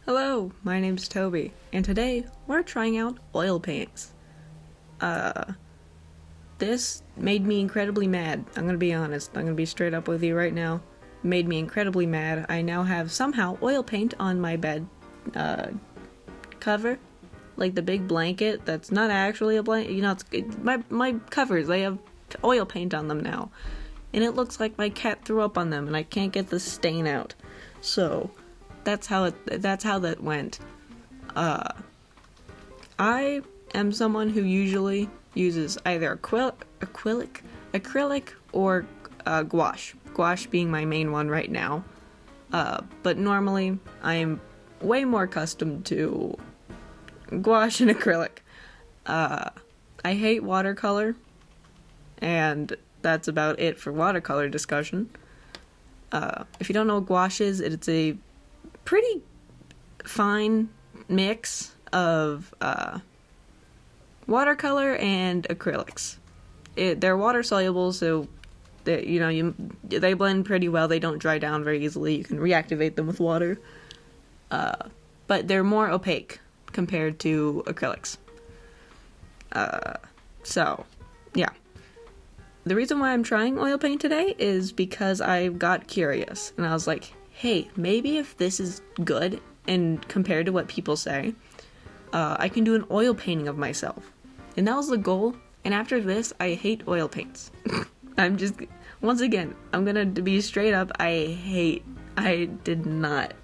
Hello, my name's Toby, and today we're trying out oil paints. This made me incredibly mad. I'm gonna be honest. I'm gonna be straight up with you right now. Made me incredibly mad. I now have somehow oil paint on my bed, cover. Like the big blanket that's not actually a blanket. You know, my covers, they have oil paint on them now. And it looks like my cat threw up on them and I can't get the stain out. So, that's how that went. I am someone who usually uses either acrylic or gouache. Gouache being my main one right now. But normally I'm way more accustomed to gouache and acrylic. I hate watercolor, and that's about it for watercolor discussion. If you don't know what gouache is, it's a pretty fine mix of watercolor and acrylics. They're water soluble, so they blend pretty well. They don't dry down very easily. You can reactivate them with water, but they're more opaque compared to acrylics. So, yeah. The reason why I'm trying oil paint today is because I got curious, and I was like, hey, maybe if this is good and compared to what people say, I can do an oil painting of myself. And that was the goal, and after this, I hate oil paints. Once again, I'm gonna be straight up, I did not.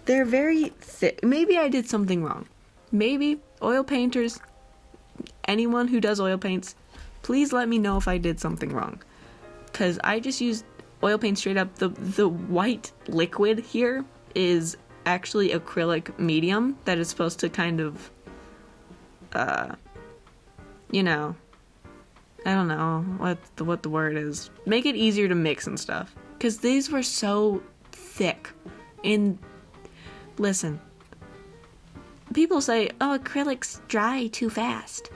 They're very thick. Maybe I did something wrong. Maybe oil painters, anyone who does oil paints, please let me know if I did something wrong. Because I just used oil paint straight up. The white liquid here is actually acrylic medium that is supposed to kind of, I don't know what the word is. Make it easier to mix and stuff. Because these were so thick. And listen, people say, oh, acrylics dry too fast.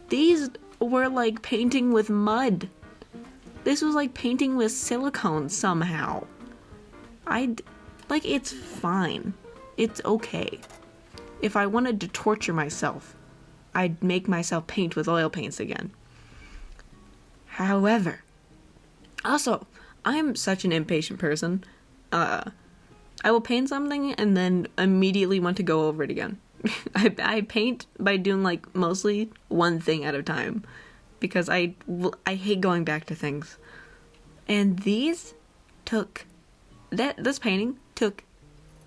These were like painting with mud. This was like painting with silicone somehow. It's fine. It's okay. If I wanted to torture myself, I'd make myself paint with oil paints again. However, also, I'm such an impatient person. I will paint something and then immediately want to go over it again. I paint by doing like mostly one thing at a time because I hate going back to things. And this painting took,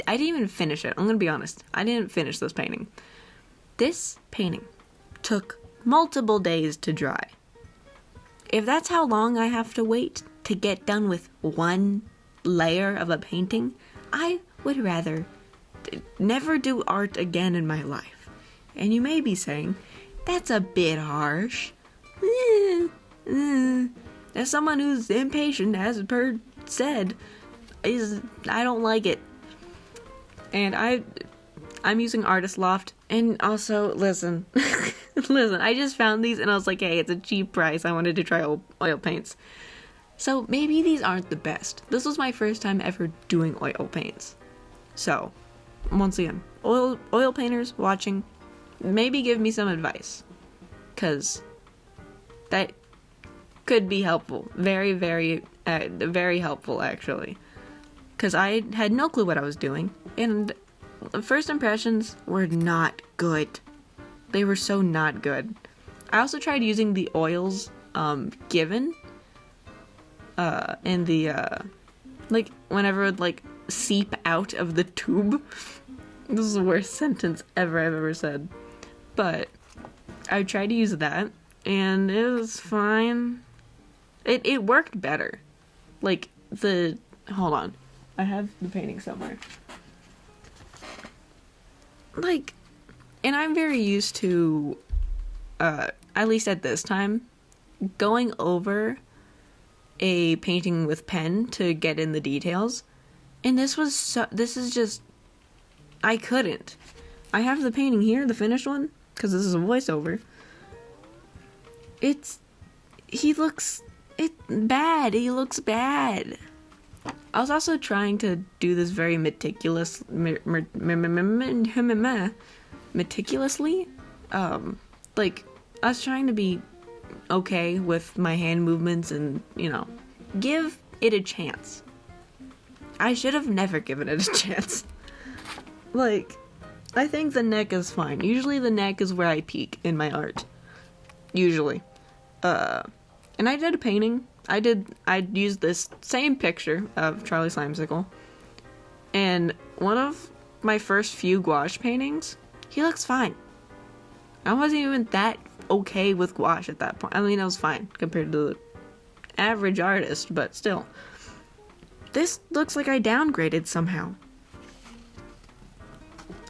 I didn't even finish it. I'm gonna be honest. I didn't finish this painting. This painting took multiple days to dry. If that's how long I have to wait to get done with one layer of a painting, I would rather never do art again in my life. And you may be saying, that's a bit harsh. As someone who's impatient, as per said, I don't like it. And I'm using Artist Loft, and also, listen, I just found these, and I was like, hey, it's a cheap price, I wanted to try oil paints. So, maybe these aren't the best. This was my first time ever doing oil paints. So, once again, oil painters watching, maybe give me some advice. Because that could be helpful. Very, very, very helpful, actually. Because I had no clue what I was doing. And the first impressions were not good. They were so not good. I also tried using the oils given in the, whenever it would, seep out of the tube. This is the worst sentence I've ever said. But I tried to use that, and it was fine. It worked better. Hold on. I have the painting somewhere. And I'm very used to, at least at this time, going over a painting with pen to get in the details. And this is just, I couldn't. I have the painting here, the finished one, because this is a voiceover. He looks bad. I was also trying to do this very meticulously. Like, I was trying to be okay with my hand movements and, give it a chance. I should have never given it a chance. Like, I think the neck is fine. Usually the neck is where I peak in my art. Usually. And I did a painting. I used this same picture of Charlie Slimesicle. And one of my first few gouache paintings, he looks fine. I wasn't even that okay with gouache at that point. I mean, I was fine compared to the average artist, but still. This looks like I downgraded somehow.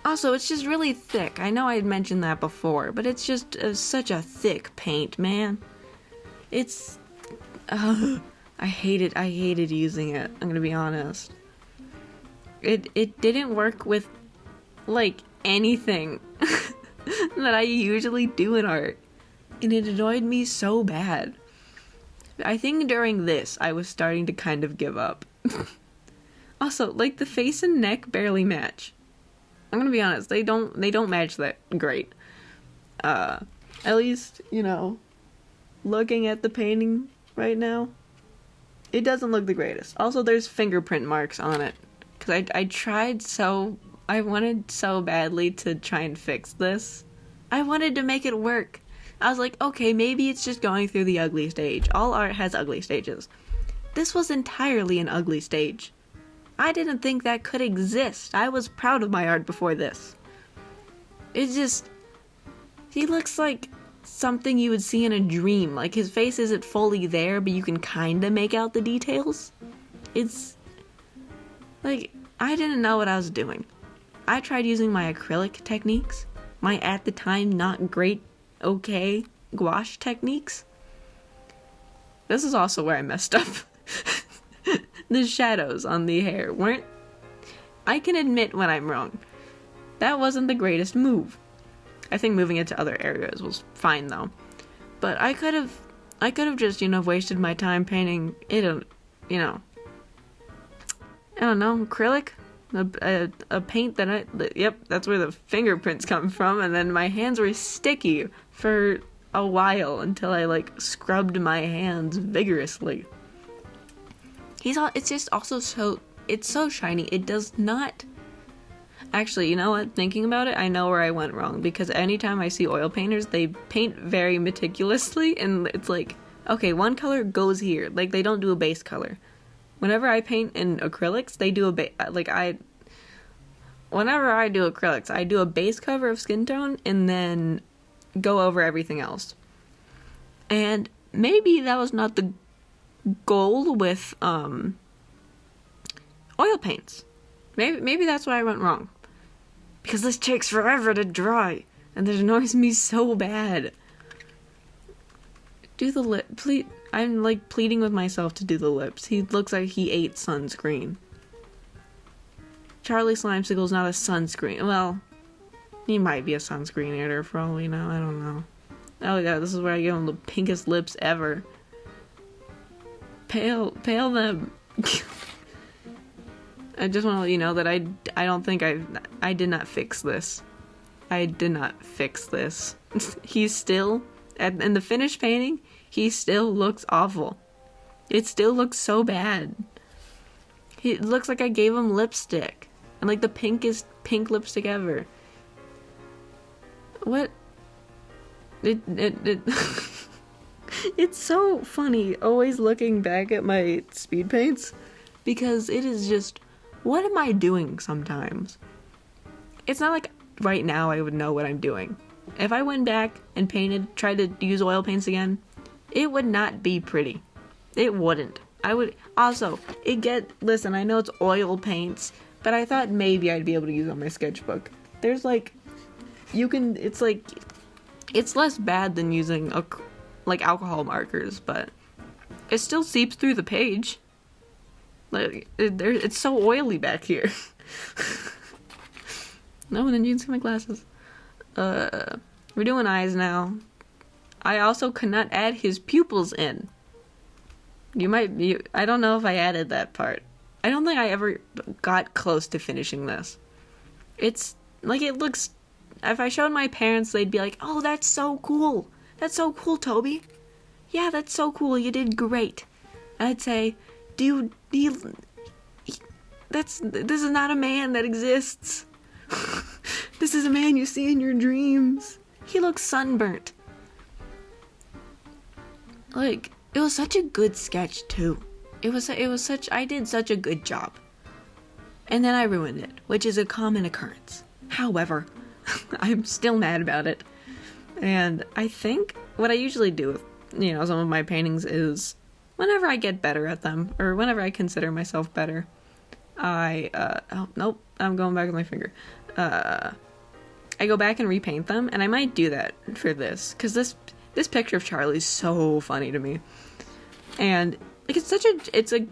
Also, it's just really thick. I know I had mentioned that before, but it's just such a thick paint, man. It's... I hated using it, I'm gonna be honest. It didn't work with, like, anything that I usually do in art. And it annoyed me so bad. I think during this, I was starting to kind of give up. Also, like, the face and neck barely match. I'm gonna be honest, they don't match that great. At least, looking at the painting right now, it doesn't look the greatest. Also, there's fingerprint marks on it. Because I wanted so badly to try and fix this. I wanted to make it work. I was like, okay, maybe it's just going through the ugly stage. All art has ugly stages. This was entirely an ugly stage. I didn't think that could exist. I was proud of my art before this. He looks like something you would see in a dream. Like, his face isn't fully there, but you can kinda make out the details. It's... like, I didn't know what I was doing. I tried using my acrylic techniques, my at the time not great, okay, gouache techniques. This is also where I messed up. The shadows on the hair weren't... I can admit when I'm wrong. That wasn't the greatest move. I think moving it to other areas was fine though. But I could have just, wasted my time painting it, I don't know, acrylic? A paint that yep, that's where the fingerprints come from, and then my hands were sticky for a while until I, scrubbed my hands vigorously. It's just also it's so shiny, it does not... Actually, you know what? Thinking about it, I know where I went wrong, because anytime I see oil painters, they paint very meticulously, and it's like, okay, one color goes here. Like, they don't do a base color. Whenever I paint in acrylics, they do whenever I do acrylics, I do a base cover of skin tone, and then go over everything else. And maybe that was not the goal with, oil paints. Maybe that's why I went wrong. Because this takes forever to dry, and it annoys me so bad. Do the lip, please. I'm pleading with myself to do the lips. He looks like he ate sunscreen. Charlie Slimesicle's not a sunscreen. Well, he might be a sunscreen eater for all we know. I don't know. Oh yeah, this is where I give him the pinkest lips ever. Pale them. I just want to let you know that I don't think I did not fix this. I did not fix this. He's still, in the finished painting, he still looks awful. It still looks so bad. It looks like I gave him lipstick. And the pinkest pink lipstick ever. What? It's so funny always looking back at my speed paints. Because it is just... what am I doing sometimes? It's not like right now I would know what I'm doing. If I went back and tried to use oil paints again, it would not be pretty. It wouldn't. I would... also, listen, I know it's oil paints, but I thought maybe I'd be able to use it on my sketchbook. There's it's less bad than using alcohol markers, but it still seeps through the page. It's so oily back here. No, and then you can see my glasses. We're doing eyes now. I also cannot add his pupils in. I don't know if I added that part. I don't think I ever got close to finishing this. It's, like, it looks, if I showed my parents, they'd be like, oh, that's so cool. That's so cool, Toby. Yeah, that's so cool. You did great. I'd say, this is not a man that exists. This is a man you see in your dreams. He looks sunburnt. Like, it was such a good sketch, too. I did such a good job. And then I ruined it, which is a common occurrence. However, I'm still mad about it. And I think what I usually do with, some of my paintings is whenever I get better at them, or whenever I consider myself better, oh, nope, I'm going back with my finger. I go back and repaint them, and I might do that for this, because this picture of Charlie is so funny to me. And, like, it's a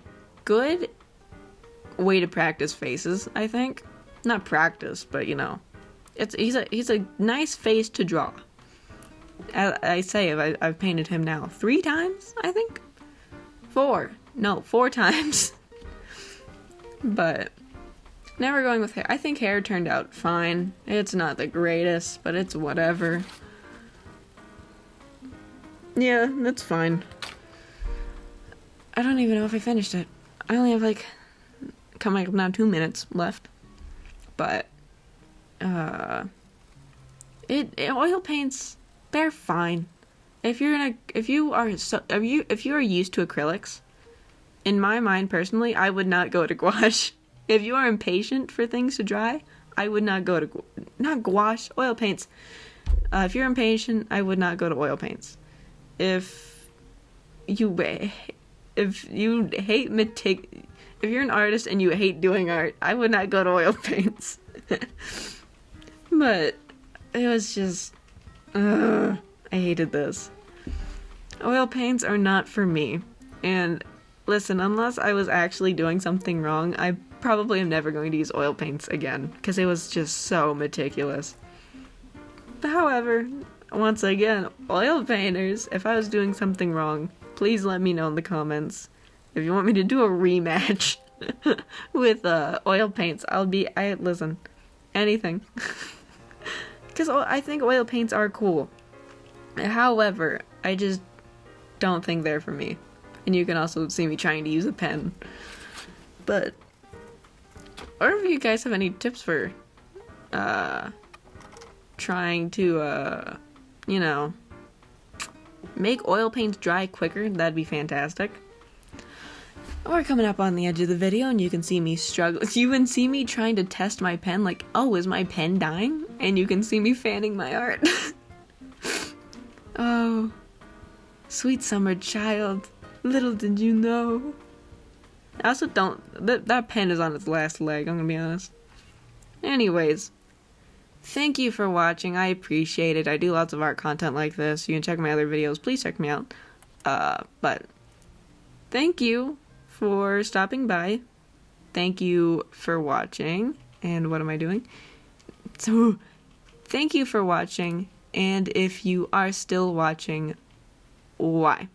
good way to practice faces, I think. Not practice, but, he's a nice face to draw. I say I've painted him now 3 times, I think? 4 times. But never going with hair. I think hair turned out fine. It's not the greatest, but it's whatever. Yeah, that's fine. I don't even know if I finished it. I only have coming up now 2 minutes left. But oil paints, they're fine. If you are used to acrylics, in my mind personally, I would not go to gouache. If you are impatient for things to dry, I would not go to not gouache, oil paints. If you're impatient, I would not go to oil paints. If you're an artist and you hate doing art, I would not go to oil paints. But it was just, I hated this. Oil paints are not for me. And listen, unless I was actually doing something wrong, I probably am never going to use oil paints again, because it was just so meticulous. However, once again, oil painters, if I was doing something wrong, please let me know in the comments. If you want me to do a rematch with oil paints, listen, anything. Because I think oil paints are cool. However, I just don't think they're for me. And you can also see me trying to use a pen. But, or if you guys have any tips for trying to, make oil paints dry quicker, that'd be fantastic. We're coming up on the edge of the video, and you can see me struggle. You can see me trying to test my pen, like, oh, is my pen dying? And you can see me fanning my art. Oh, sweet summer child, little did you know. I also that pen is on its last leg, I'm gonna be honest. Anyways, thank you for watching, I appreciate it. I do lots of art content like this. You can check my other videos, please check me out. But thank you for stopping by. Thank you for watching. And what am I doing? So, thank you for watching. And if you are still watching, why?